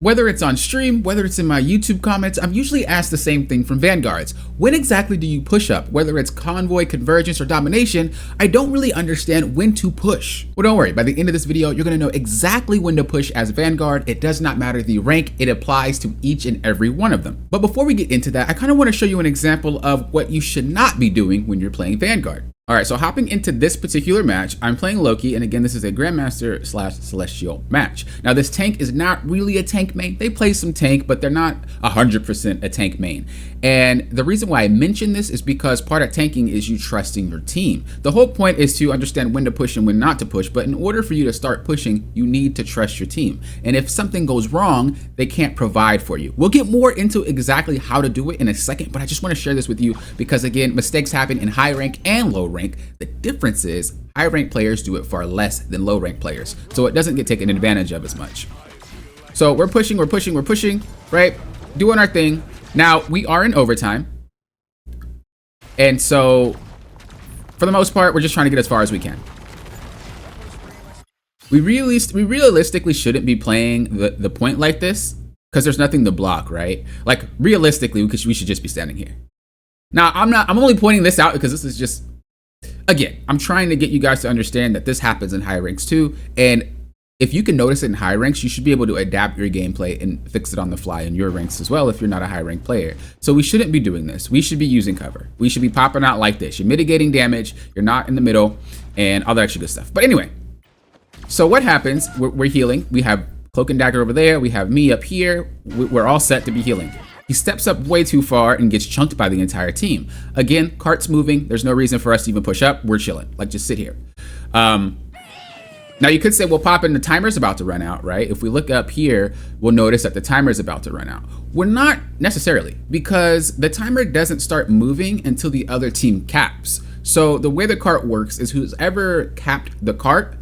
Whether it's on stream, whether it's in my YouTube comments, I'm usually asked the same thing from Vanguards. When exactly do you push up? Whether it's convoy, convergence, or domination, I don't really understand when to push. Well, don't worry, by the end of this video, you're gonna know exactly when to push as Vanguard. It does not matter the rank, it applies to each and every one of them. But before we get into that, I kind of want to show you an example of what you should not be doing when you're playing Vanguard. All right, so hopping into this particular match, I'm playing Loki, and again, this is a Grandmaster / Celestial match. Now, this tank is not really a tank main. They play some tank, but they're not 100% a tank main. And the reason why I mention this is because part of tanking is you trusting your team. The whole point is to understand when to push and when not to push, but in order for you to start pushing, you need to trust your team. And if something goes wrong, they can't provide for you. We'll get more into exactly how to do it in a second, but I just want to share this with you because, again, mistakes happen in high rank and low rank. The difference is high rank players do it far less than low rank players, so it doesn't get taken advantage of as much. So we're pushing, right? Doing our thing. Now we are in overtime, and so for the most part, we're just trying to get as far as we can. We realistically shouldn't be playing the point like this because there's nothing to block, right? Like realistically, we should just be standing here. Now I'm only pointing this out because this is just, again, I'm trying to get you guys to understand that this happens in high ranks too. And if you can notice it in high ranks, you should be able to adapt your gameplay and fix it on the fly in your ranks as well if you're not a high rank player. So we shouldn't be doing this. We should be using cover. We should be popping out like this. You're mitigating damage. You're not in the middle and all that extra good stuff. But anyway, so what happens? We're healing. We have Cloak and Dagger over there. We have me up here. We're all set to be healing. He steps up way too far and gets chunked by the entire team. Again, cart's moving. There's no reason for us to even push up. We're chilling. Like, just sit here. Now, you could say, well, Poppin', the timer's about to run out, right? If we look up here, we'll notice that the timer's about to run out. We're not necessarily, because the timer doesn't start moving until the other team caps. So the way the cart works is whoever capped the cart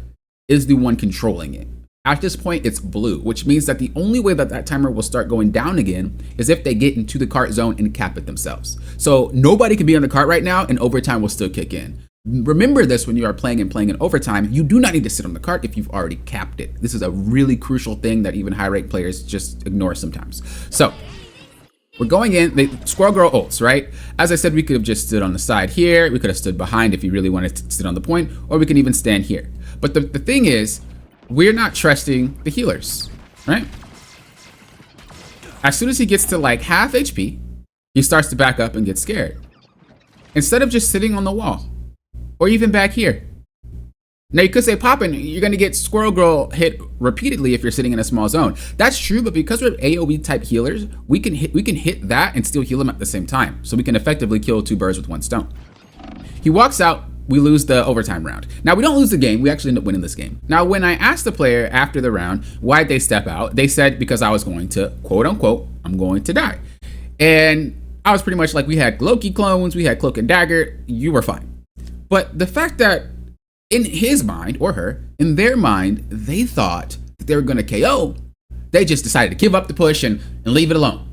is the one controlling it. At this point, it's blue, which means that the only way that that timer will start going down again is if they get into the cart zone and cap it themselves. So nobody can be on the cart right now and overtime will still kick in. Remember this when you are playing in overtime. You do not need to sit on the cart if you've already capped it. This is a really crucial thing that even high rank players just ignore sometimes. So we're going in, the Squirrel Girl ults, right? As I said, we could have just stood on the side here. We could have stood behind if you really wanted to sit on the point, or we can even stand here. But the thing is, we're not trusting the healers, right? As soon as he gets to like half HP, he starts to back up and get scared. Instead of just sitting on the wall, or even back here. Now you could say, Poppin', you're gonna get Squirrel Girl hit repeatedly if you're sitting in a small zone. That's true, but because we're AoE type healers, we can hit that and still heal him at the same time. So we can effectively kill two birds with one stone. He walks out, we lose the overtime round. Now we don't lose the game, we actually end up winning this game. Now when I asked the player after the round, why'd they step out? They said, because I was going to, quote unquote, I'm going to die. And I was pretty much like, we had Loki clones, we had Cloak and Dagger, you were fine. But the fact that in his mind, or her, in their mind, they thought that they were gonna KO, they just decided to give up the push and leave it alone.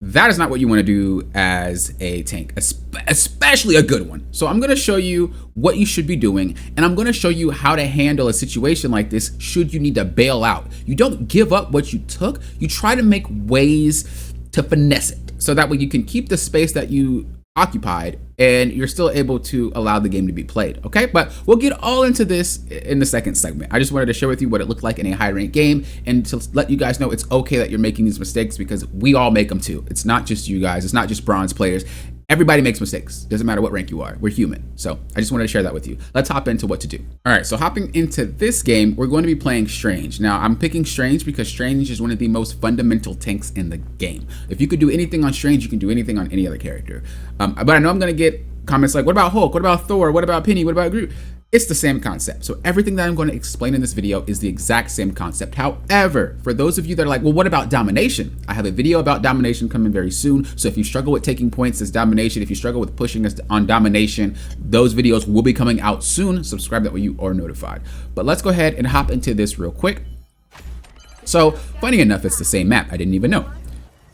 That is not what you wanna do as a tank, especially a good one. So I'm gonna show you what you should be doing, and I'm gonna show you how to handle a situation like this should you need to bail out. You don't give up what you took, you try to make ways to finesse it, so that way you can keep the space that you occupied and you're still able to allow the game to be played, okay? But we'll get all into this in the second segment. I just wanted to share with you what it looked like in a high rank game and to let you guys know it's okay that you're making these mistakes because we all make them too. It's not just you guys, it's not just bronze players. Everybody makes mistakes. Doesn't matter what rank you are. We're human. So I just wanted to share that with you. Let's hop into what to do. All right, so hopping into this game, we're going to be playing Strange. Now, I'm picking Strange because Strange is one of the most fundamental tanks in the game. If you could do anything on Strange, you can do anything on any other character. But I know I'm going to get comments like, what about Hulk? What about Thor? What about Penny? What about Groot? It's the same concept. So everything that I'm going to explain in this video is the exact same concept. However, for those of you that are like, well, what about domination? I have a video about domination coming very soon. So if you struggle with taking points as domination, if you struggle with pushing us on domination, those videos will be coming out soon. Subscribe, that way you are notified. But let's go ahead and hop into this real quick. So funny enough, it's the same map. I didn't even know.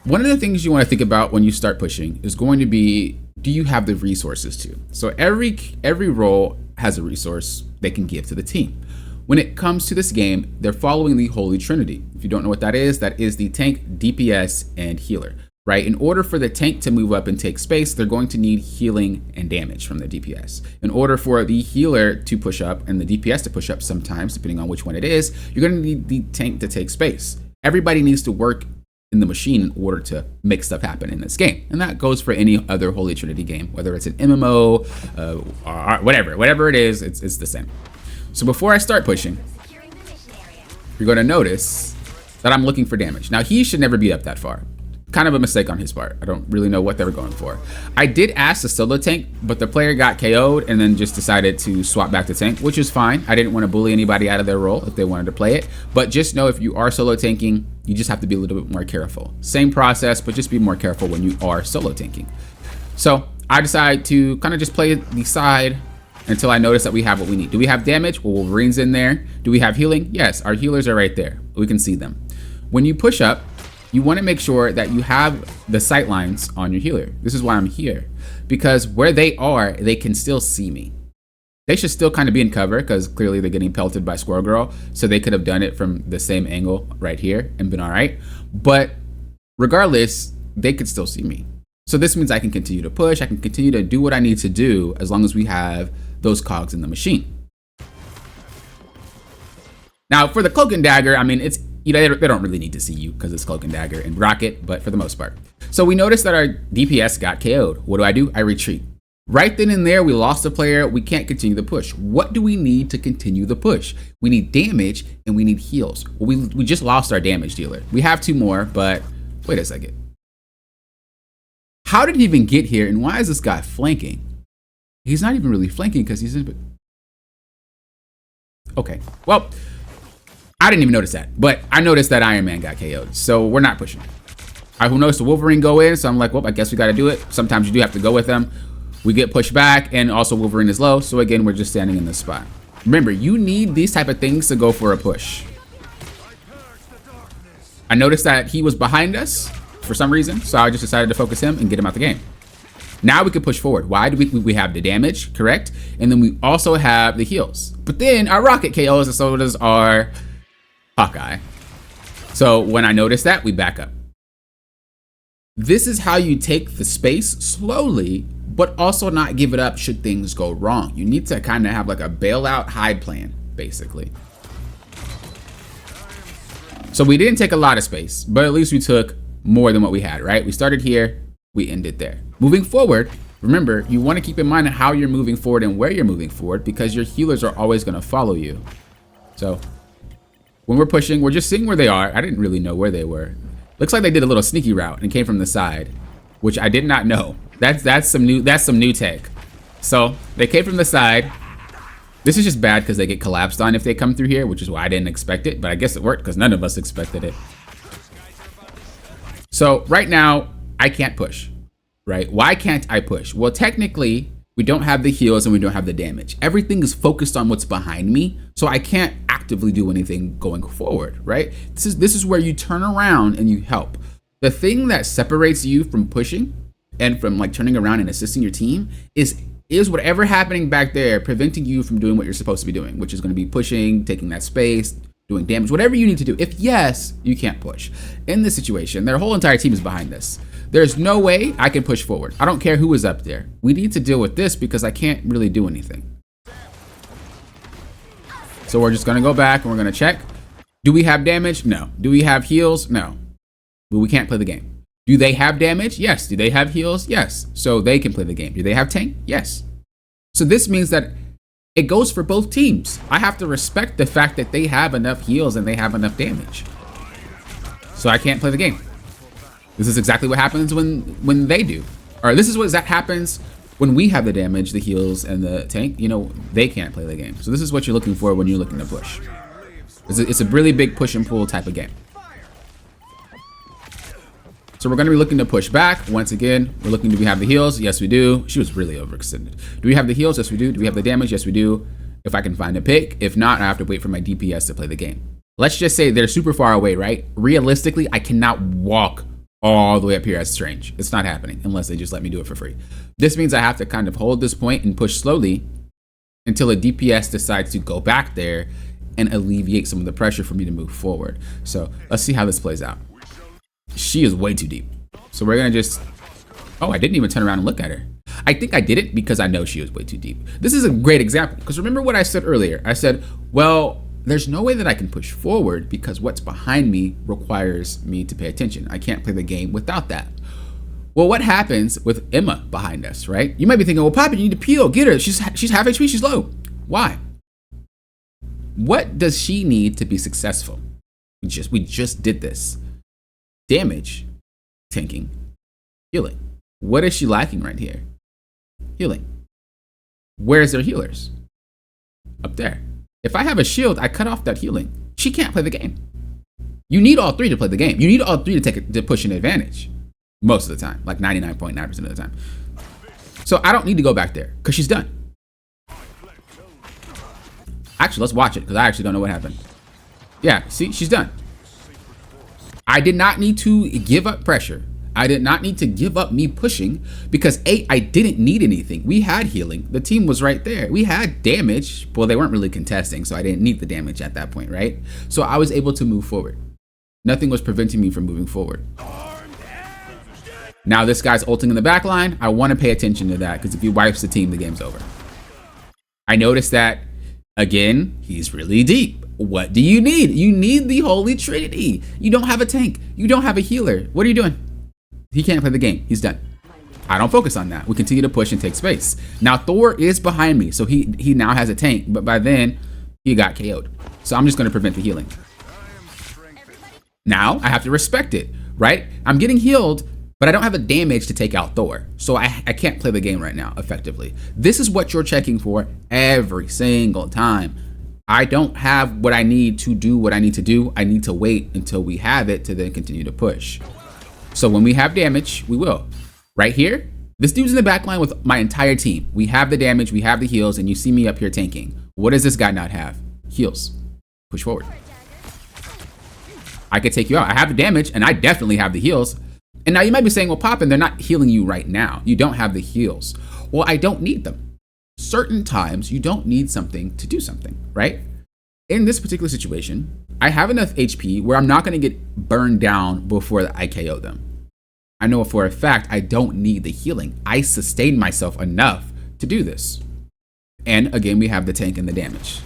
One of the things you want to think about when you start pushing is going to be, do you have the resources to? So every role has a resource they can give to the team. when it comes to this game, they're following the Holy Trinity. If you don't know what that is the tank, DPS, and healer, right? In order for the tank to move up and take space, they're going to need healing and damage from the DPS. In order for the healer to push up and the DPS to push up sometimes, depending on which one it is, you're going to need the tank to take space. Everybody needs to work in the machine in order to make stuff happen in this game. And that goes for any other Holy Trinity game, whether it's an MMO, or whatever it is, it's the same. So before I start pushing, you're going to notice that I'm looking for damage. Now, he should never be up that far. Kind of a mistake on his part. I don't really know what they were going for. I did ask the solo tank, but the player got KO'd and then just decided to swap back to tank, which is fine. I didn't want to bully anybody out of their role if they wanted to play it. But just know if you are solo tanking, you just have to be a little bit more careful. Same process, but just be more careful when you are solo tanking. So I decide to kind of just play the side until I notice that we have what we need. Do we have damage? Well, Wolverine's in there. Do we have healing? Yes, our healers are right there. We can see them. When you push up, you want to make sure that you have the sight lines on your healer. This is why I'm here, because where they are, they can still see me. They should still kind of be in cover because clearly they're getting pelted by Squirrel Girl. So they could have done it from the same angle right here and been all right. But regardless, they could still see me. So this means I can continue to push. I can continue to do what I need to do as long as we have those cogs in the machine. Now for the Cloak and Dagger, I mean, it's, you know, they don't really need to see you because it's Cloak and Dagger and Rocket, but for the most part. So we noticed that our DPS got KO'd. What do? I retreat. Right then and there, we lost a player. We can't continue the push. What do we need to continue the push? We need damage and we need heals. Well, we just lost our damage dealer. We have 2 more, but wait a second. How did he even get here? And why is this guy flanking? He's not even really flanking because he's in. Okay, well, I didn't even notice that, but I noticed that Iron Man got KO'd, so we're not pushing. I noticed the Wolverine go in, so I'm like, well, I guess we got to do it. Sometimes you do have to go with them. We get pushed back, and also Wolverine is low, so again, we're just standing in this spot. Remember, you need these type of things to go for a push. I noticed that he was behind us for some reason, so I just decided to focus him and get him out the game. Now we can push forward. Why do we have the damage, correct? And then we also have the heals. But then our Rocket KOs and so does our Hawkeye. So when I notice that, we back up. This is how you take the space slowly, but also not give it up should things go wrong. You need to kind of have like a bailout hide plan, basically. So we didn't take a lot of space, but at least we took more than what we had, right? We started here, we ended there. Moving forward, remember, you want to keep in mind how you're moving forward and where you're moving forward because your healers are always going to follow you. So when we're pushing, we're just seeing where they are. I didn't really know where they were. Looks like they did a little sneaky route and came from the side, which I did not know. That's some new tech. So they came from the side. This is just bad because they get collapsed on if they come through here, which is why I didn't expect it, but I guess it worked because none of us expected it. So right now, I can't push, right? Why can't I push? Well, technically, we don't have the heals and we don't have the damage. Everything is focused on what's behind me, so I can't actively do anything going forward, right? This is where you turn around and you help. The thing that separates you from pushing and from like turning around and assisting your team is whatever happening back there preventing you from doing what you're supposed to be doing, which is going to be pushing, taking that space, doing damage, whatever you need to do. If yes, you can't push. In this situation, their whole entire team is behind this. There's no way I can push forward. I don't care who is up there. We need to deal with this because I can't really do anything. So we're just gonna go back and we're gonna check. Do we have damage? No. Do we have heals? No. But we can't play the game. Do they have damage? Yes. Do they have heals? Yes. So they can play the game. Do they have tank? Yes. So this means that it goes for both teams. I have to respect the fact that they have enough heals and they have enough damage. So I can't play the game. This is exactly what happens when they do. Or this is what happens when we have the damage, the heals, and the tank. You know, they can't play the game. So this is what you're looking for when you're looking to push. It's a really big push and pull type of game. So we're going to be looking to push back. Once again, we're looking, do we have the heals? Yes, we do. She was really overextended. Do we have the heals? Yes, we do. Do we have the damage? Yes, we do. If I can find a pick. If not, I have to wait for my DPS to play the game. Let's just say they're super far away, right? Realistically, I cannot walk all the way up here as Strange. It's not happening unless they just let me do it for free. This means I have to kind of hold this point and push slowly until a DPS decides to go back there and alleviate some of the pressure for me to move forward. So let's see how this plays out. She is way too deep. So we're gonna just, oh, I didn't even turn around and look at her. I think I did it because I know she was way too deep. This is a great example, because remember what I said earlier. I said, well, there's no way that I can push forward because what's behind me requires me to pay attention. I can't play the game without that. Well, what happens with Emma behind us, right? You might be thinking, well, Poppy, you need to peel, get her. She's half HP, she's low. Why? What does she need to be successful? We just did this. Damage, tanking, healing. What is she lacking right here? Healing. Where's their healers? Up there. If I have a shield, I cut off that healing. She can't play the game. You need all three to play the game. You need all three to push an advantage. Most of the time, like 99.9% of the time. So I don't need to go back there because she's done. Actually, let's watch it because I actually don't know what happened. Yeah, see, she's done. I did not need to give up pressure. I did not need to give up me pushing because I didn't need anything. We had healing. The team was right there. We had damage. Well, they weren't really contesting, so I didn't need the damage at that point, right? So I was able to move forward. Nothing was preventing me from moving forward. Now this guy's ulting in the back line. I want to pay attention to that because if he wipes the team, the game's over. I noticed that, again, he's really deep. What do you need? You need the Holy Trinity. You don't have a tank. You don't have a healer. What are you doing? He can't play the game. He's done. I don't focus on that. We continue to push and take space. Now Thor is behind me, so he now has a tank, but by then he got KO'd. So I'm just going to prevent the healing. Now I have to respect it, right? I'm getting healed, but I don't have the damage to take out Thor. So I can't play the game right now effectively. This is what you're checking for every single time. I don't have what I need to do what I need to do. I need to wait until we have it to then continue to push. So when we have damage, we will. Right here, this dude's in the back line with my entire team. We have the damage, we have the heals, and you see me up here tanking. What does this guy not have? Heals. Push forward. I could take you out. I have the damage, and I definitely have the heals. And now you might be saying, well, Poppin, they're not healing you right now. You don't have the heals. Well, I don't need them. Certain times, you don't need something to do something, right? In this particular situation, I have enough HP where I'm not going to get burned down before I KO them. I know for a fact I don't need the healing. I sustained myself enough to do this. And again, we have the tank and the damage.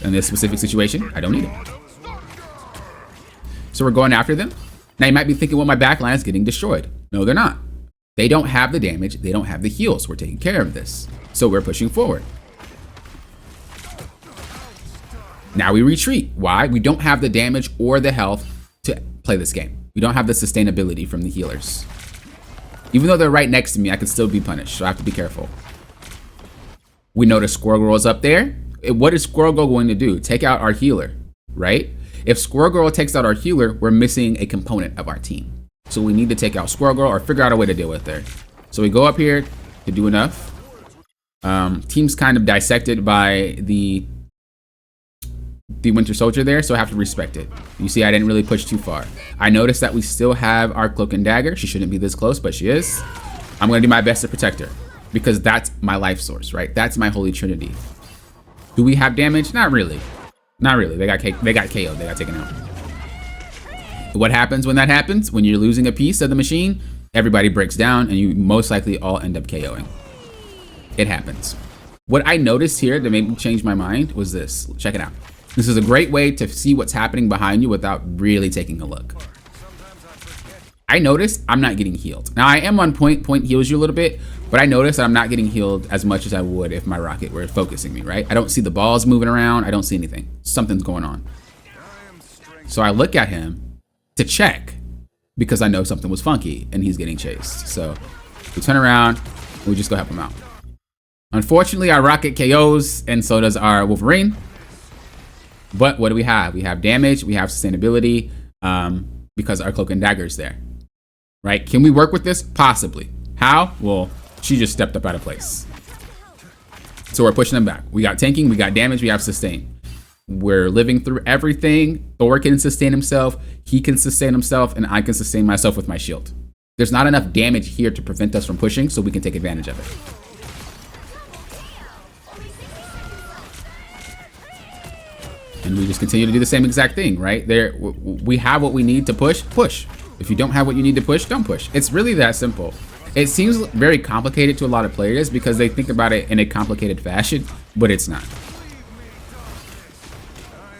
In this specific situation, I don't need it. So we're going after them. Now you might be thinking, well, my backline is getting destroyed. No, they're not. They don't have the damage. They don't have the heals. We're taking care of this. So we're pushing forward. Now we retreat. Why? We don't have the damage or the health to play this game. We don't have the sustainability from the healers. Even though they're right next to me, I can still be punished, so I have to be careful. We notice Squirrel Girl is up there. What is Squirrel Girl going to do? Take out our healer, right? If Squirrel Girl takes out our healer, we're missing a component of our team. So we need to take out Squirrel Girl or figure out a way to deal with her. So we go up here to do enough. Team's kind of dissected by the Winter Soldier there, so I have to respect it. You see, I didn't really push too far. I noticed that we still have our Cloak and Dagger. She shouldn't be this close, but she is. I'm gonna do my best to protect her because that's my life source, right? That's my Holy Trinity. Do we have damage? Not really. Not really. They got KO'd. They got taken out. What happens when that happens? When you're losing a piece of the machine, everybody breaks down and you most likely all end up KOing. It happens. What I noticed here that made me change my mind was this. Check it out. This is a great way to see what's happening behind you without really taking a look. I noticed I'm not getting healed. Now I am on point. Point heals you a little bit, but I noticed that I'm not getting healed as much as I would if my rocket were focusing me, right? I don't see the balls moving around. I don't see anything. Something's going on. So I look at him to check because I know something was funky and he's getting chased. So we turn around and we just go help him out. Unfortunately, our rocket KOs and so does our Wolverine. But what do we have? We have damage, we have sustainability, because our Cloak and Dagger is there, right? Can we work with this? Possibly. How? Well, she just stepped up out of place. So we're pushing them back. We got tanking, we got damage, we have sustain. We're living through everything. Thor can sustain himself, he can sustain himself, and I can sustain myself with my shield. There's not enough damage here to prevent us from pushing, so we can take advantage of it. And we just continue to do the same exact thing, right? We have what we need to push. If you don't have what you need to push, don't push. It's really that simple. It seems very complicated to a lot of players because they think about it in a complicated fashion, but it's not.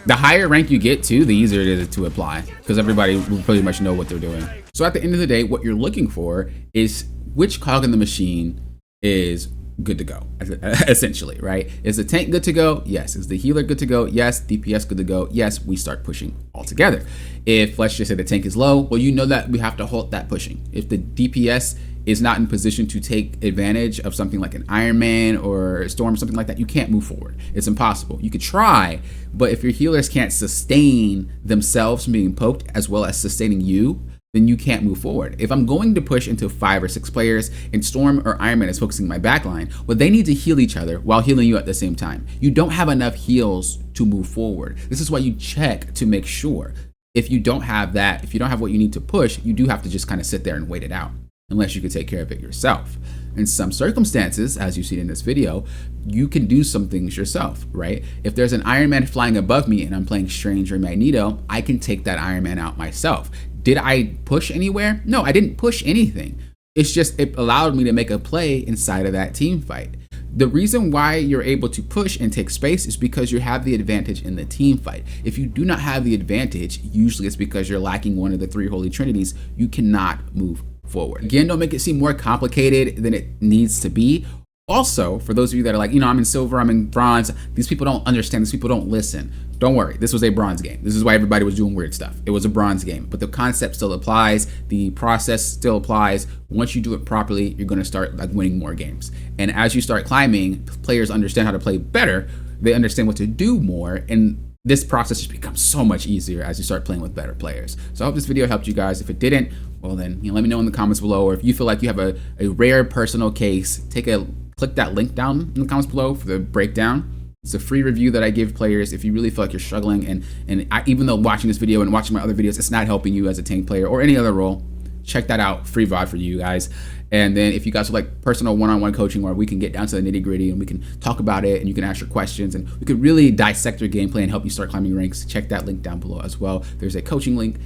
The higher rank you get to, the easier it is to apply because everybody will pretty much know what they're doing. So at the end of the day, what you're looking for is which cog in the machine is good to go, essentially, right? Is the tank good to go? Yes. Is the healer good to go? Yes. DPS good to go? Yes. We start pushing all together. If, let's just say, the tank is low, well, you know that we have to halt that pushing. If the DPS is not in position to take advantage of something like an Iron Man or a Storm, something like that, you can't move forward. It's impossible. You could try, but if your healers can't sustain themselves from being poked as well as sustaining you, then you can't move forward. If I'm going to push into 5 or 6 players and Storm or Iron Man is focusing my backline, well, they need to heal each other while healing you at the same time. You don't have enough heals to move forward. This is why you check to make sure. If you don't have that, if you don't have what you need to push, you do have to just kind of sit there and wait it out, unless you can take care of it yourself. In some circumstances, as you've seen in this video, you can do some things yourself, right? If there's an Iron Man flying above me and I'm playing Strange or Magneto, I can take that Iron Man out myself. Did I push anywhere? No, I didn't push anything. It's just, it allowed me to make a play inside of that team fight. The reason why you're able to push and take space is because you have the advantage in the team fight. If you do not have the advantage, usually it's because you're lacking one of the 3 holy trinities. You cannot move forward. Again, don't make it seem more complicated than it needs to be. Also, for those of you that are like, I'm in silver, I'm in bronze, these people don't understand, these people don't listen. Don't worry, this was a bronze game. This is why everybody was doing weird stuff. It was a bronze game, but the concept still applies, the process still applies. Once you do it properly, you're gonna start winning more games. And as you start climbing, players understand how to play better, they understand what to do more, and this process just becomes so much easier as you start playing with better players. So I hope this video helped you guys. If it didn't, well then, let me know in the comments below, or if you feel like you have a rare personal case, click that link down in the comments below for the breakdown. It's a free review that I give players if you really feel like you're struggling, and even though watching this video and watching my other videos, it's not helping you as a tank player or any other role, check that out. Free VOD for you guys. And then if you guys would like personal one-on-one coaching where we can get down to the nitty-gritty and we can talk about it and you can ask your questions and we could really dissect your gameplay and help you start climbing ranks, check that link down below as well. There's a coaching link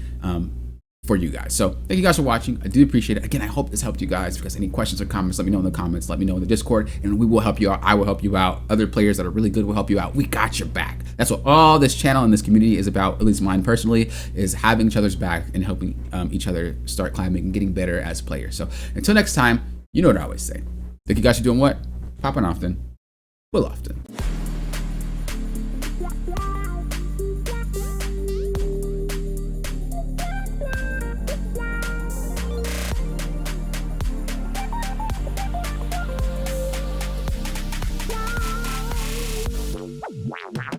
for you guys. So thank you guys for watching. I do appreciate it. Again, I hope this helped you guys. If you guys have any questions or comments, let me know in the comments. Let me know in the Discord, and we will help you out. I will help you out. Other players that are really good will help you out. We got your back. That's what all this channel and this community is about, at least mine personally, is having each other's back and helping each other start climbing and getting better as players. So until next time, you know what I always say. Thank you guys for doing what? Popping often. Will often.